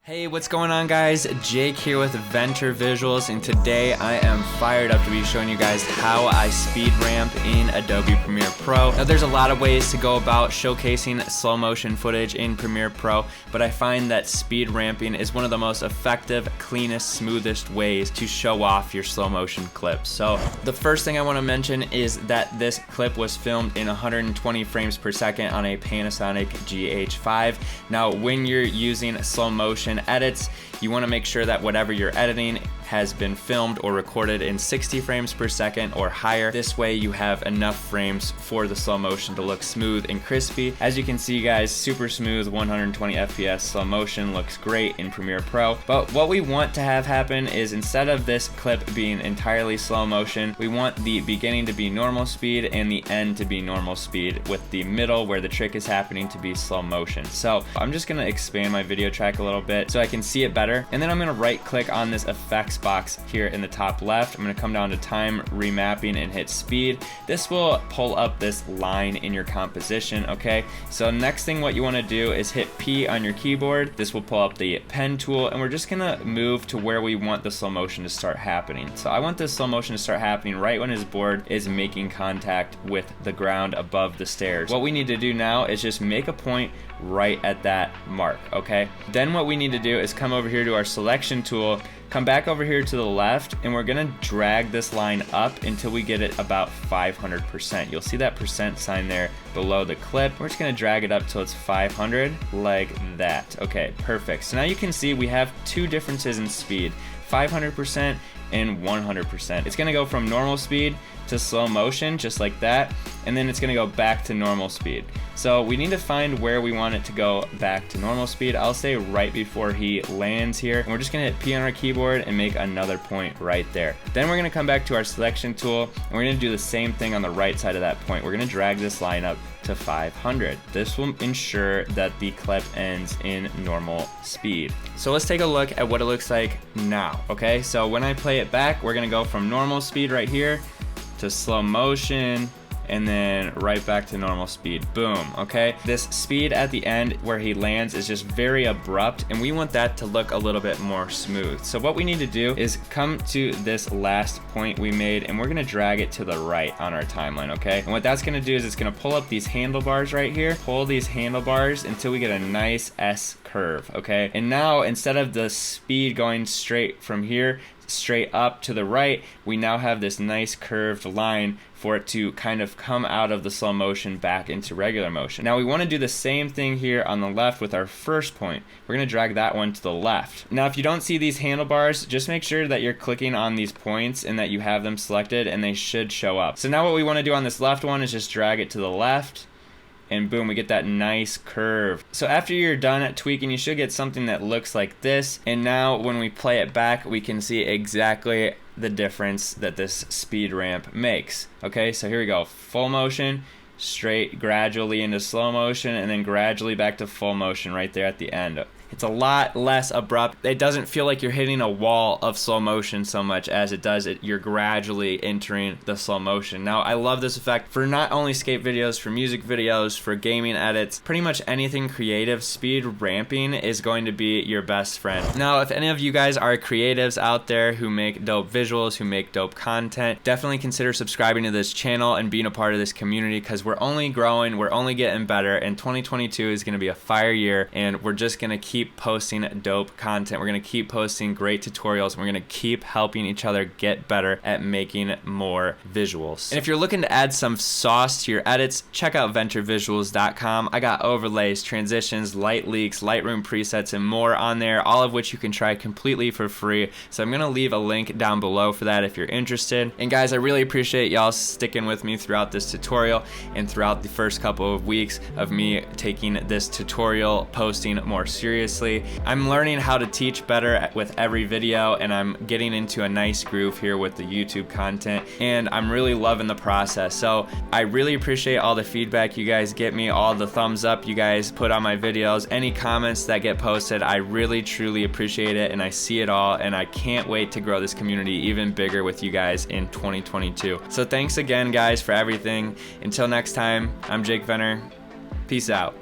Hey, what's going on guys? Jake here with Venter Visuals, and today I am fired up to be showing you guys how I speed ramp in Adobe Premiere Pro. Now there's a lot of ways to go about showcasing slow motion footage in Premiere Pro, but I find that speed ramping is one of the most effective, cleanest, smoothest ways to show off your slow motion clips. So the first thing I want to mention is that this clip was filmed in 120 frames per second on a Panasonic GH5. Now when you're using slow motion edits, you want to make sure that whatever you're editing has been filmed or recorded in 60 frames per second or higher. This way you have enough frames for the slow motion to look smooth and crispy. As you can see guys, super smooth 120 FPS slow motion looks great in Premiere Pro. But what we want to have happen is, instead of this clip being entirely slow motion, we want the beginning to be normal speed and the end to be normal speed, with the middle where the trick is happening to be slow motion. So I'm just gonna expand my video track a little bit so I can see it better, and then I'm gonna right click on this effects box here in the top left. I'm gonna come down to time remapping and hit speed. This will pull up this line in your composition, okay? So next thing what you wanna do is hit P on your keyboard. This will pull up the pen tool, and we're just gonna move to where we want the slow motion to start happening. So I want this slow motion to start happening right when his board is making contact with the ground above the stairs. What we need to do now is just make a point right at that mark, okay? Then what we need to do is come over here to our selection tool, come back over here to the left, and we're gonna drag this line up until we get it about 500%. You'll see that percent sign there below the clip. We're just gonna drag it up till it's 500, like that. Okay, perfect. So now you can see we have two differences in speed, 500% and 100%. It's gonna go from normal speed to slow motion, just like that, and then it's gonna go back to normal speed. So we need to find where we want it to go back to normal speed. I'll say right before he lands here, and we're just gonna hit P on our keyboard and make another point right there. Then we're gonna come back to our selection tool, and we're gonna do the same thing on the right side of that point. We're gonna drag this line up to 500. This will ensure that the clip ends in normal speed. So let's take a look at what it looks like now, okay? So when I play it back, we're gonna go from normal speed right here to slow motion, and then right back to normal speed. Boom, okay? This speed at the end where he lands is just very abrupt, and we want that to look a little bit more smooth. So what we need to do is come to this last point we made, and we're gonna drag it to the right on our timeline, okay? And what that's gonna do is it's gonna pull up these handlebars right here, pull these handlebars until we get a nice S curve, okay? And now instead of the speed going straight from here straight up to the right, we now have this nice curved line for it to kind of come out of the slow motion back into regular motion. Now we want to do the same thing here on the left with our first point. We're going to drag that one to the left. Now if you don't see these handlebars, just make sure that you're clicking on these points and that you have them selected, and they should show up. So now what we want to do on this left one is just drag it to the left, and boom, we get that nice curve. So after you're done at tweaking, you should get something that looks like this. And now when we play it back, we can see exactly the difference that this speed ramp makes. Okay, so here we go. Full motion, straight, gradually into slow motion, and then gradually back to full motion right there at the end. It's a lot less abrupt. It doesn't feel like you're hitting a wall of slow motion so much as it does you're gradually entering the slow motion. Now I love this effect for not only skate videos, for music videos, for gaming edits, pretty much anything creative. Speed ramping is going to be your best friend. Now if any of you guys are creatives out there who make dope visuals, who make dope content, definitely consider subscribing to this channel and being a part of this community, because we're only growing, we're only getting better, and 2022 is going to be a fire year, and we're just going to keep posting dope content. We're gonna keep posting great tutorials. We're gonna keep helping each other get better at making more visuals. And if you're looking to add some sauce to your edits, check out ventervisuals.com. I got overlays, transitions, light leaks, Lightroom presets, and more on there, all of which you can try completely for free. So I'm gonna leave a link down below for that if you're interested. And guys, I really appreciate y'all sticking with me throughout this tutorial and throughout the first couple of weeks of me taking this tutorial posting more seriously. I'm learning how to teach better with every video, and I'm getting into a nice groove here with the YouTube content, and I'm really loving the process. So I really appreciate all the feedback you guys get me, all the thumbs up you guys put on my videos, any comments that get posted. I really truly appreciate it, and I see it all, and I can't wait to grow this community even bigger with you guys in 2022. So thanks again guys for everything. Until next time, I'm Jake Venter. Peace out.